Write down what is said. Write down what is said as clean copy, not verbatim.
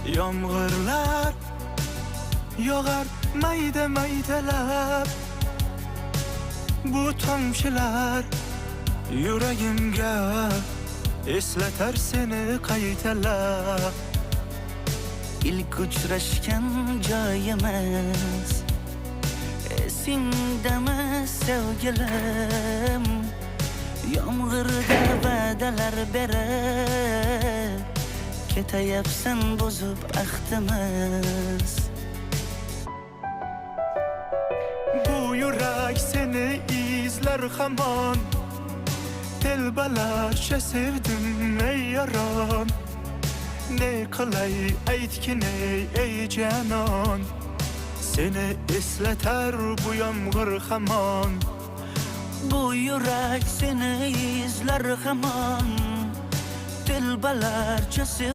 Yomg'irlar yog'ar mayda maydalab, bu tomchilar yuragimga eslatar seni qaytalab. İlk uçraşgan joyimiz esingdami sevgilim? Yomg'irda va'dalar berib ketayapsan bozib ahdimiz. Bu yurak seni izler hamon, telbalarcha sevdim ey yaron. Ne qilay aytgin ey canon, seni eslatar bu yomg'ir hamon. Bu yurak seni izler hamon, telbalarcha